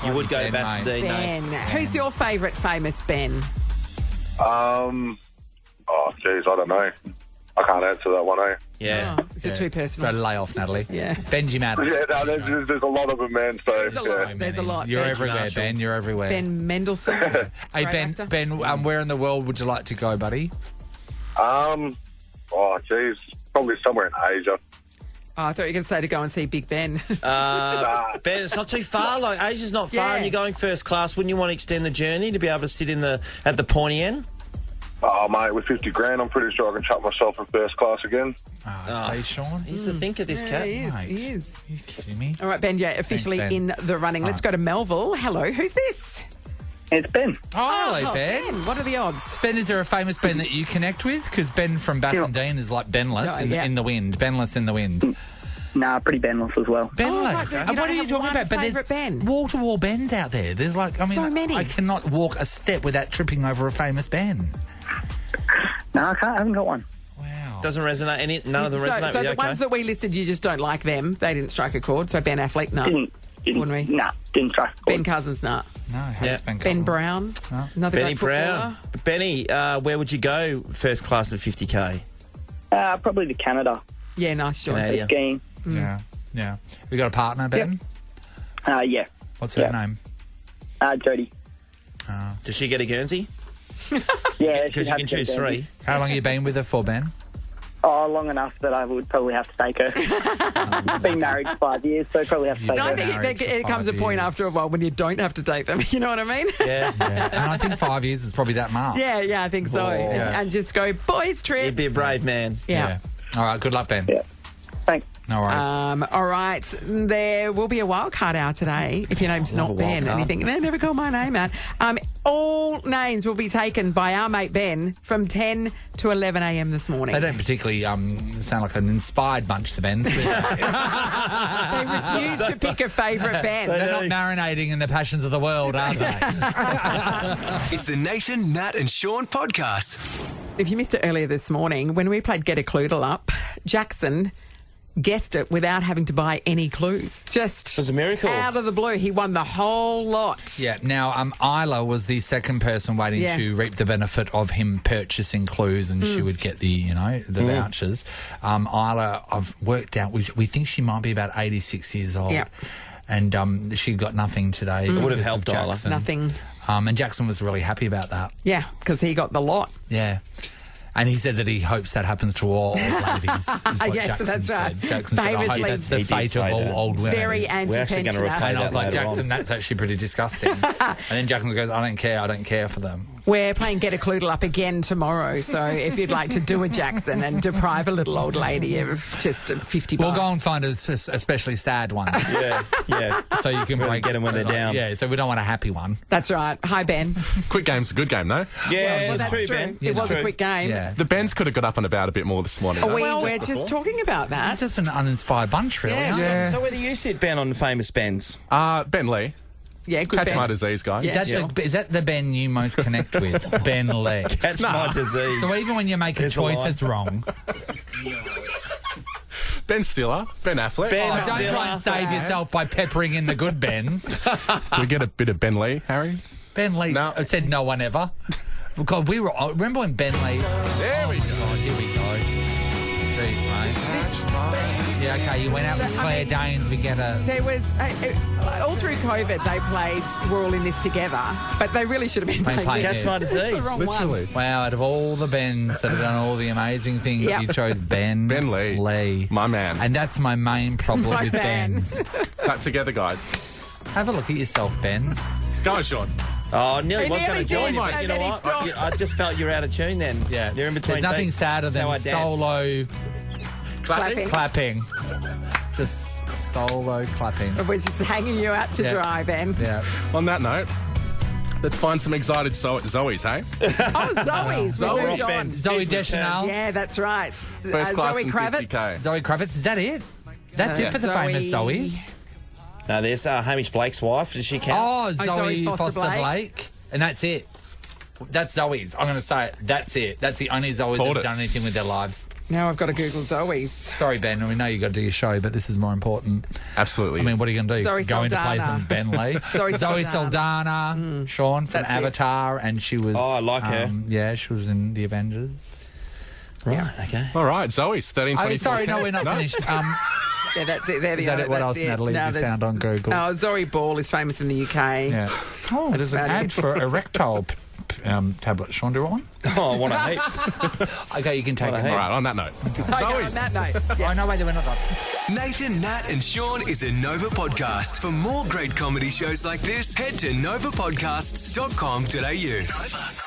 You would go to Ben, mate. Bassendean, Ben. mate. Who's your favourite famous Ben? Oh, geez, I don't know. I can't answer that one, eh? Yeah. Oh, is it too personal? So lay off, Natalie. Yeah. Benji Madden. Yeah, no, there's a lot of them, man. So There's a lot. There's a lot. You're Ben everywhere, Marshall. Ben. You're everywhere. Ben Mendelsohn. Hey, Great Ben. actor. Ben, where in the world would you like to go, buddy? Oh, geez, probably somewhere in Asia. Oh, I thought you were going to say to go and see Big Ben. Ben, it's not too far. Like, Asia's not far, Yeah. and you're going first class. Wouldn't you want to extend the journey to be able to sit at the pointy end? Oh, mate, with 50 grand, I'm pretty sure I can chuck myself in first class again. Say, Sean. He's the thinker, this Yeah, cat. he is. Mate. He is. Are you kidding me? All right, Ben, you're officially Thanks, Ben. in the running. Let's go to Melville. Hello, who's this? It's Ben. Oh, hello, Ben. What are the odds? Ben, is there a famous Ben that you connect with? Because Ben from Bassendean is like Benless in the wind. Benless in the wind. Nah, pretty Benless as well. Benless. right, so you What don't are you have talking one about? But there's favourite Ben? wall-to-wall Bens out there. There's like, I mean, So many. I cannot walk a step without tripping over a famous Ben. No, I haven't got one. Wow. Doesn't resonate. None of them resonate So with the you, ones that we listed, you just don't like them. They didn't strike a chord. So Ben Affleck, no. Didn't Wouldn't we? Nah, didn't try. Ben Cousins, no. No, Yeah. Ben Brown, another Benny great footballer. Brown. Benny, where would you go first class at 50K? Probably to Canada. Yeah, nice choice. Canada. Skiing. Yeah. We got a partner, Ben? Yeah. What's her name? Jodie. Does she get a Guernsey? Yeah, Because you can choose 3. How long have you been with her for, Ben? Oh, long enough that I would probably have to take her. Been married for 5 years, so probably have to take No, her. I think it comes a point after a while when you don't have to take them. You know what I mean? Yeah. And I think 5 years is probably that mark. Yeah, I think so. Oh. And just go, boys trip. You'd be a brave man. Yeah. All right, good luck, Ben. Yeah. Thanks. No worries. All right, there will be a wildcard hour today. If your name's not Ben, and you think, they never call my name out. All names will be taken by our mate Ben from 10 to 11 a.m. this morning. They don't particularly sound like an inspired bunch, the Bens. They refuse to pick a favourite Ben. They're not marinating in the passions of the world, are they? It's the Nathan, Nat and Sean podcast. If you missed it earlier this morning, when we played Get a Cluedalup, Jackson guessed it without having to buy any clues. Just it was a miracle. Out of the blue, he won the whole lot. Yeah. Now, Isla was the second person waiting to reap the benefit of him purchasing clues, and she would get the vouchers. Isla, I've worked out, we think she might be about 86 years old. Yep. And she got nothing today. It would have helped Isla. Nothing. And Jackson was really happy about that. Yeah, because he got the lot. Yeah. And he said that he hopes that happens to all old ladies. Is what Yes, Jackson that's right. said. Jackson said, I hope that's the fate of all old women. Very anti-pensioner. And I was like, Jackson, that's actually pretty disgusting. And then Jackson goes, I don't care for them. We're playing Get a Cluedalup again tomorrow, so if you'd like to do a Jackson and deprive a little old lady of just $50. We'll go and find a especially sad one. Yeah. So you can Really get them when they're down. Yeah, so we don't want a happy one. That's right. Hi, Ben. Quick game's a good game, though. Yeah, Well, it's that's true, Ben. It was a quick game. Yeah. The Bens could have got up and about a bit more this morning. though. We're just talking about that. Just an uninspired bunch, really. Yeah. So where do you sit, Ben, on the famous Bens? Ben Lee. Yeah, good Catch Ben. my disease, guys. Is that the Ben you most connect with? Ben Lee. Catch my disease. So even when you make a choice, it's wrong. Ben Stiller. Ben Affleck. Don't try and save yourself by peppering in the good Bens. Can we get a bit of Ben Lee, Harry? Ben Lee. No. I said no one ever. God, remember when Ben Lee... There we go. Oh, here we go. Jeez, mate. Yeah, okay, you went out with Claire Danes. We get a... There was, all through COVID, they played We're All In This Together, but they really should have been playing Catch my this. disease. It's the wrong Literally. one. Wow, out of all the Bens that have done all the amazing things, Yep. you chose Ben Lee. My man. And that's my main problem My with man. Bens. Back together, guys. Have a look at yourself, Bens. Go on, Sean. Oh, nearly He was nearly going to join did, you, and but you know then he what? stopped. I just felt you were out of tune then. Yeah. You're in between There's nothing beats. sadder That's how I than dance. solo Clapping. clapping. Just solo clapping. We're just hanging you out to Yeah. dry, Ben. Yeah. On that note, let's find some excited Zoe's, hey? Oh, Zoe's. We moved on. Ben's. Zoe She's Deschanel. Yeah, that's right. First class Zoe and Kravitz. 50K. Zoe Kravitz, is that it? That's it for the Zoe- famous Zoes? No, there's Hamish Blake's wife. Does she count? Oh, Zoe Zoe Foster Foster Blake. And that's it. That's Zoe's. I'm going to say it. That's it. That's the only Zoe's that Called have it. done anything with their lives. Now I've got to Google Zoe's. Sorry, Ben. We know you've got to do your show, but this is more important. Absolutely. I mean, what are you going to do? Zoe Go into play Saldana. some Ben Lee? Zoe Zoe Saldana. Saldana. Sean from That's it. Avatar. And she was... Oh, I like her. Yeah, she was in The Avengers. Right, okay. All right, Zoe's 13, Oh, 20, sorry, no, we're not finished. Yeah, that's it. They're the Is that other- it? What that's else, Natalie, have you there's- found on Google? Oh, Zoe Ball is famous in the UK. Yeah. Oh, there's an about ad it. for erectile tablet. Sean, do you want one? Oh, I want a heap. Okay, you can take it. All right, on that note. Okay, on that note. Oh, no, wait, we're not done. Nathan, Nat and Sean is a Nova podcast. For more great comedy shows like this, head to novapodcasts.com.au. Nova.